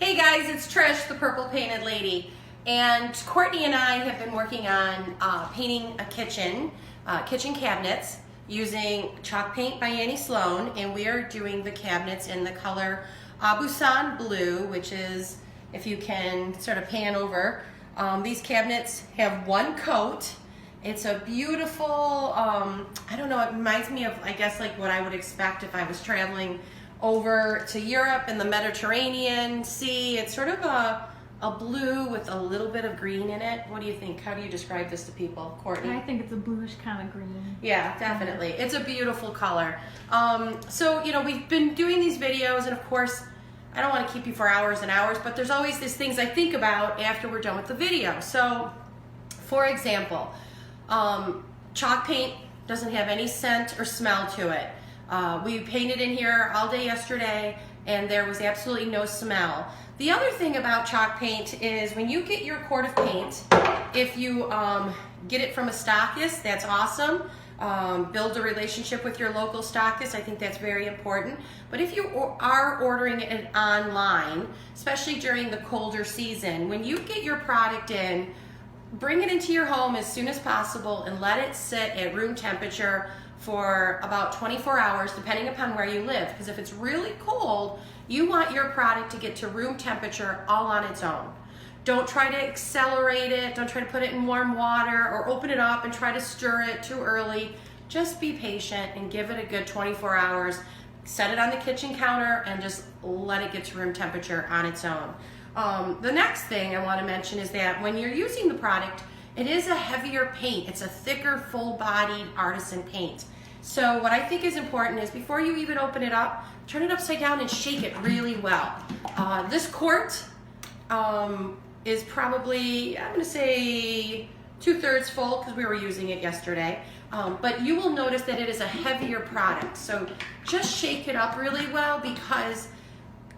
Hey guys, it's Trish, the Purple Painted Lady, and Courtney and I have been working on painting a kitchen cabinets using chalk paint by Annie Sloan, and we are doing the cabinets in the color Abusan Blue, which is, if you can sort of pan over, these cabinets have one coat. It's a beautiful, I don't know, it reminds me of, I guess, like what I would expect if I was traveling over to Europe and the Mediterranean Sea. It's sort of a blue with a little bit of green in it. What do you think? How do you describe this to people, Courtney? I think it's a bluish kind of green. Yeah, definitely. It's a beautiful color. So, you know, we've been doing these videos, and of course, I don't want to keep you for hours and hours, but there's always these things I think about after we're done with the video. So, for example, chalk paint doesn't have any scent or smell to it. We painted in here all day yesterday and there was absolutely no smell. The other thing about chalk paint is when you get your quart of paint, if you get it from a stockist, that's awesome. Build a relationship with your local stockist. I think that's very important. But if you are ordering it online, especially during the colder season, when you get your product in, bring it into your home as soon as possible and let it sit at room temperature for about 24 hours, depending upon where you live. Because if it's really cold, you want your product to get to room temperature all on its own. Don't try to accelerate it. Don't try to put it in warm water or open it up and try to stir it too early. Just be patient and give it a good 24 hours. Set it on the kitchen counter and just let it get to room temperature on its own. The next thing I want to mention is that when you're using the product, it is a heavier paint. It's a thicker, full-bodied artisan paint. So what I think is important is before you even open it up, turn it upside down and shake it really well. This quart is probably, I'm going to say 2/3 full because we were using it yesterday. But you will notice that it is a heavier product. So just shake it up really well because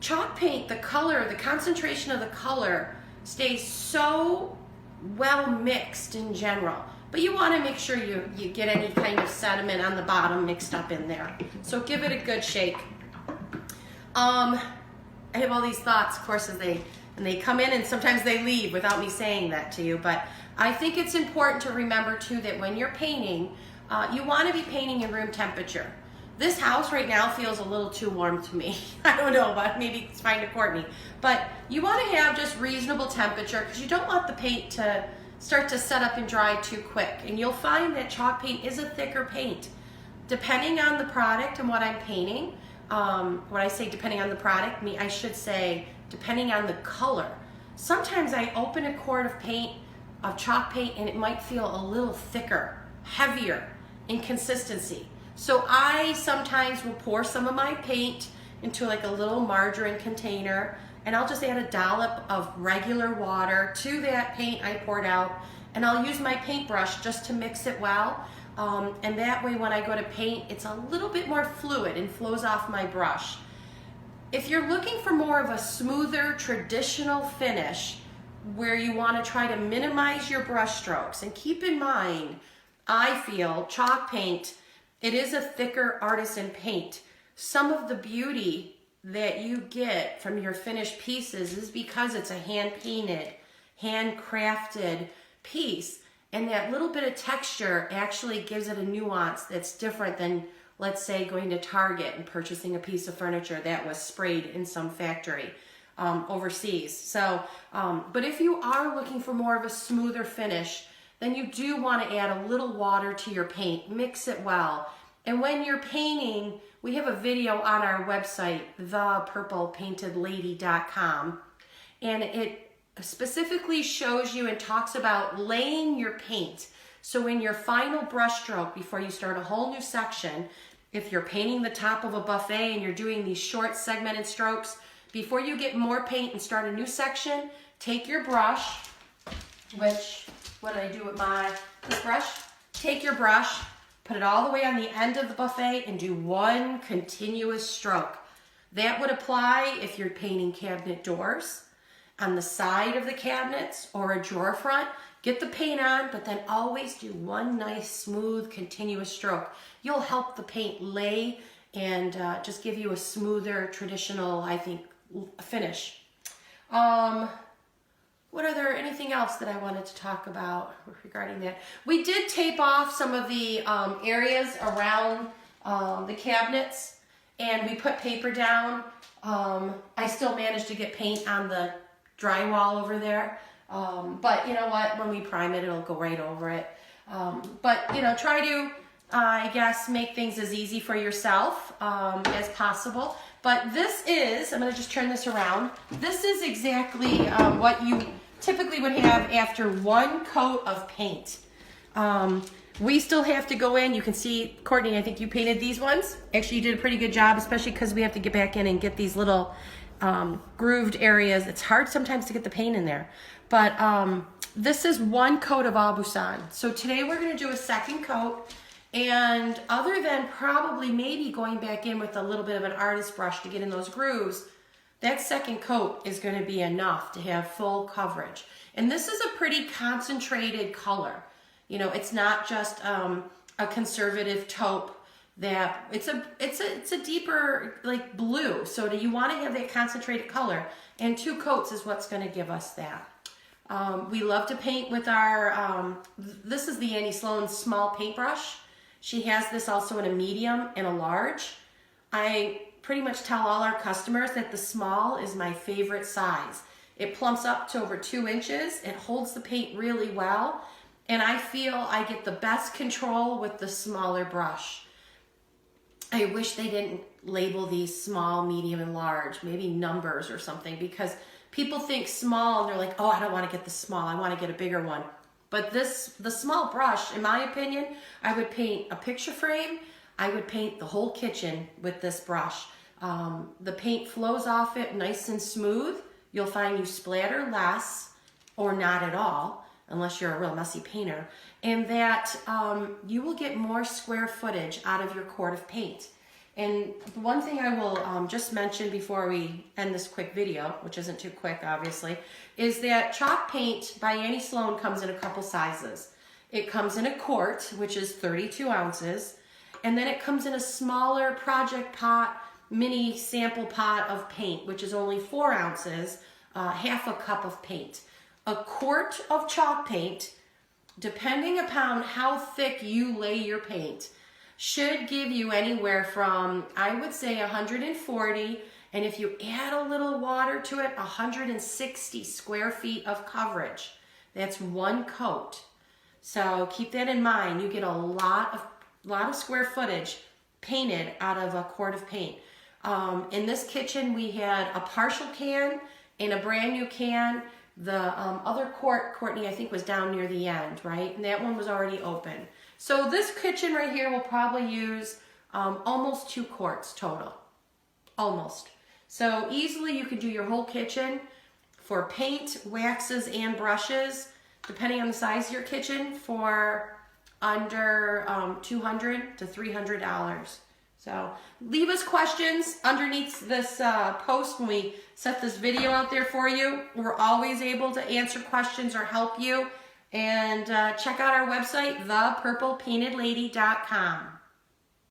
chalk paint, the color, the concentration of the color stays so well mixed in general, but you want to make sure you get any kind of sediment on the bottom mixed up in there. So give it a good shake. I have all these thoughts, of course, as they come in and sometimes they leave without me saying that to you, but I think it's important to remember too that when you're painting, you want to be painting in room temperature. This house right now feels a little too warm to me. I don't know, but maybe it's fine to Courtney. But you want to have just reasonable temperature because you don't want the paint to start to set up and dry too quick. And you'll find that chalk paint is a thicker paint. Depending on the product and what I'm painting, when I say depending on the product, I should say depending on the color. Sometimes I open a quart of paint, of chalk paint, and it might feel a little thicker, heavier in consistency. So I sometimes will pour some of my paint into like a little margarine container and I'll just add a dollop of regular water to that paint I poured out and I'll use my paintbrush just to mix it well. And that way when I go to paint, it's a little bit more fluid and flows off my brush. If you're looking for more of a smoother, traditional finish where you want to try to minimize your brush strokes, and keep in mind, I feel chalk paint, it is a thicker artisan paint. Some of the beauty that you get from your finished pieces is because it's a hand-painted, handcrafted piece. And that little bit of texture actually gives it a nuance that's different than, let's say, going to Target and purchasing a piece of furniture that was sprayed in some factory overseas. So, but if you are looking for more of a smoother finish, then you do want to add a little water to your paint, mix it well. And when you're painting, we have a video on our website, thepurplepaintedlady.com, and it specifically shows you and talks about laying your paint. So in your final brush stroke, before you start a whole new section, if you're painting the top of a buffet and you're doing these short segmented strokes, before you get more paint and start a new section, take your brush, which, what did I do with this brush? Take your brush, put it all the way on the end of the buffet and do one continuous stroke. That would apply if you're painting cabinet doors, on the side of the cabinets or a drawer front. Get the paint on, but then always do one nice, smooth, continuous stroke. You'll help the paint lay and just give you a smoother, traditional, I think, finish. What are there, anything else that I wanted to talk about regarding that? We did tape off some of the areas around the cabinets, and we put paper down. I still managed to get paint on the drywall over there. But you know what, when we prime it, it'll go right over it. But you know, try to, I guess, make things as easy for yourself as possible. But this is, I'm gonna just turn this around. This is exactly what you typically would have after one coat of paint. We still have to go in. You can see, Courtney, I think you painted these ones. Actually, you did a pretty good job, especially because we have to get back in and get these little grooved areas. It's hard sometimes to get the paint in there. But this is one coat of Abusan. So today we're gonna do a second coat. And other than probably maybe going back in with a little bit of an artist brush to get in those grooves, that second coat is going to be enough to have full coverage. And this is a pretty concentrated color. You know, it's not just a conservative taupe that it's a deeper like blue. So you want to have that concentrated color, and 2 coats is what's going to give us that. We love to paint with our this is the Annie Sloan small paintbrush. She has this also in a medium and a large. I pretty much tell all our customers that the small is my favorite size. It plumps up to over 2 inches. It holds the paint really well. And I feel I get the best control with the smaller brush. I wish they didn't label these small, medium, and large, maybe numbers or something, because people think small and they're like, oh, I don't want to get the small, I want to get a bigger one. But the small brush, in my opinion, I would paint a picture frame. I would paint the whole kitchen with this brush. The paint flows off it nice and smooth. You'll find you splatter less or not at all, unless you're a real messy painter. And that you will get more square footage out of your quart of paint. And one thing I will just mention before we end this quick video, which isn't too quick obviously, is that chalk paint by Annie Sloan comes in a couple sizes. It comes in a quart, which is 32 ounces, and then it comes in a smaller project pot, mini sample pot of paint, which is only 4 ounces, half a cup of paint. A quart of chalk paint, depending upon how thick you lay your paint, should give you anywhere from, I would say, 140, and if you add a little water to it, 160 square feet of coverage. That's one coat. So keep that in mind. You get a lot of square footage painted out of a quart of paint. In this kitchen, we had a partial can and a brand new can. The other quart, Courtney, I think was down near the end, right? And that one was already open. So this kitchen right here will probably use almost 2 quarts total, almost. So easily you could do your whole kitchen for paint, waxes, and brushes, depending on the size of your kitchen, for under $200 to $300. So leave us questions underneath this post when we set this video out there for you. We're always able to answer questions or help you. And check out our website, thepurplepaintedlady.com.